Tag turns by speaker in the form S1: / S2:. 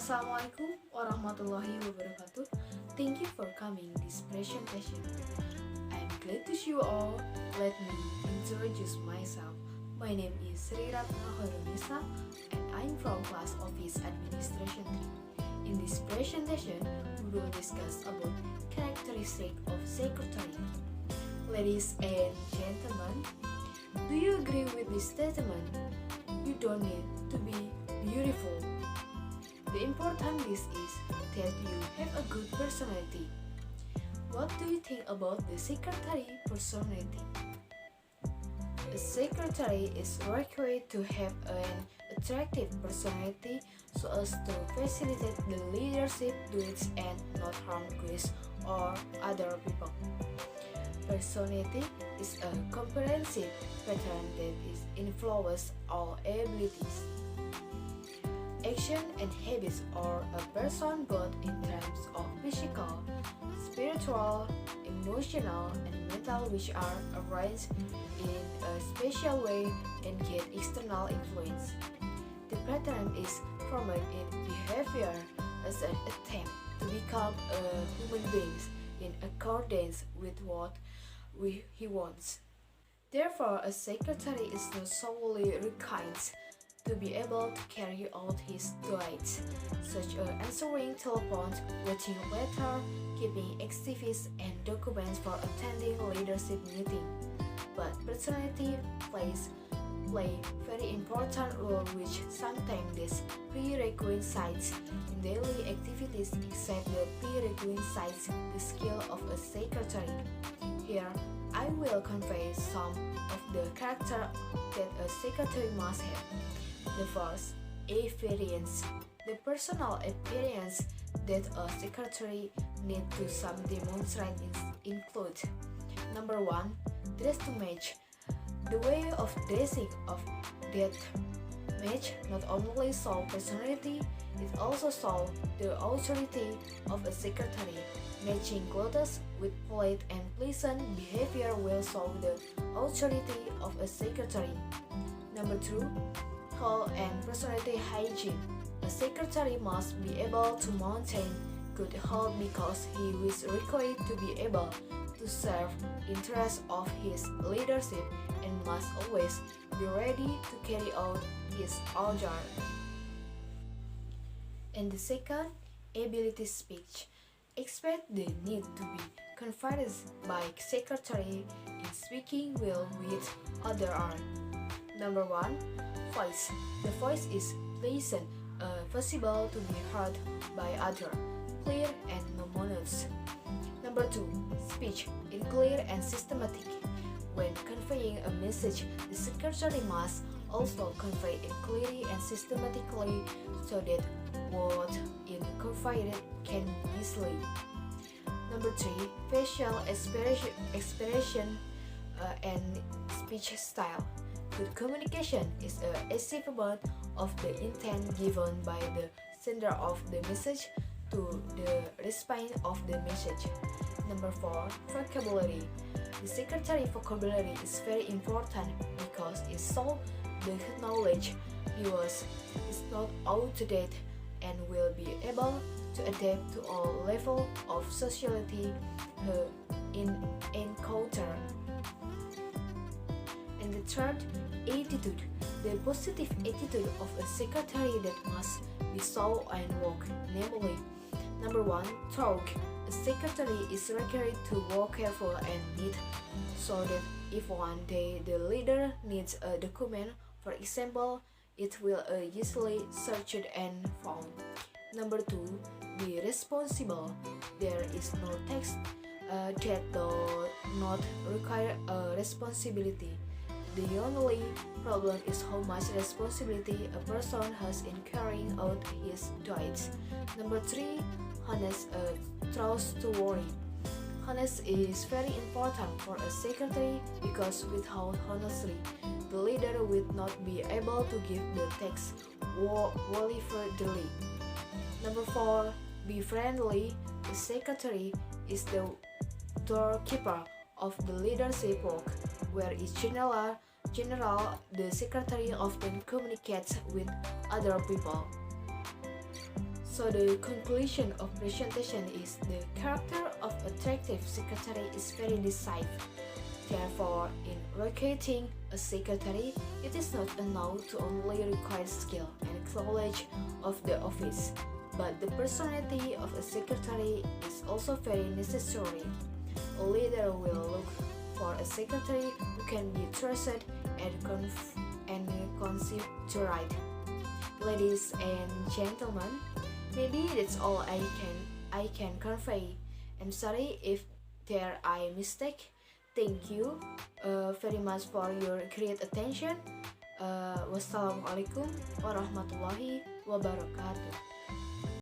S1: Assalamualaikum warahmatullahi wabarakatuh. Thank you for coming this presentation. I'm glad to see you all. Let me introduce myself. My name is Ratna Khoerunisa and I'm from Class Office Administration 3. In this presentation, we will discuss about characteristics of secretary. Ladies and gentlemen, do you agree with this statement? You don't need to be beautiful. The important list is that you have a good personality. What do you think about the secretary personality? A secretary is required to have an attractive personality so as to facilitate the leadership duties and not harm guests or other people. Personality is a comprehensive pattern that influences all abilities, action and habits of a person both in terms of physical, spiritual, emotional, and mental, which are arranged in a special way and get external influence. The pattern is formed in behavior as an attempt to become a human being in accordance with what he wants. Therefore, a secretary is not solely required to be able to carry out his duties, such as answering telephones, writing letters, keeping exhibits and documents for attending leadership meeting. But personality plays very important role, which sometimes is prerequisites in daily activities, except the prerequisites the skill of a secretary. Here, I will convey some of the character that a secretary must have. The first, appearance. The personal appearance that a secretary needs to some demonstrate include: number 1, dress to match. The way of dressing of that match not only show personality, it also show the authority of a secretary. Matching clothes with polite and pleasant behavior will show the authority of a secretary. Number 2, health and personality hygiene. A secretary must be able to maintain good health because he is required to be able to serve interests of his leadership and must always be ready to carry out his order. And the second, ability speech. Expect the need to be confided by secretary in speaking well with other. Number 1, voice. The voice is pleasant, possible to be heard by other, clear and monotonous. Number 2, speech. It clear and systematic. When conveying a message, the secretary must also convey it clearly and systematically so that what is conveyed can be easily. Number 3, facial expression and speech style. Good communication is an achievement of the intent given by the sender of the message to the recipient of the message. Number 4, vocabulary. The secretary vocabulary is very important because it shows the knowledge he is not outdated and will be able to adapt to all levels of sociality in encounter. And the third, attitude. The positive attitude of a secretary that must be shown and work, namely: number 1, talk. A secretary is required to work careful and neat so that if one day the leader needs a document, for example, it will easily searched and found. Number 2, be responsible. There is no text that does not require a responsibility. The only problem is how much responsibility a person has in carrying out his duties. Number 3, honest, trustworthy. Honest is very important for a secretary because without honesty, the leader will not be able to give the text voluntarily. Number 4, be friendly. The secretary is the doorkeeper of the leadership work, where in general, the secretary often communicates with other people. So the conclusion of presentation is the character of attractive secretary is very decisive. Therefore, in recruiting a secretary, it is not enough to only require skill and knowledge of the office, but the personality of a secretary is also very necessary. A leader will look for a secretary who can be trusted and considerate. Ladies and gentlemen, maybe that's all I can convey. I'm sorry if there are mistake. Thank you very much for your great attention. Wassalamualaikum warahmatullahi wabarakatuh.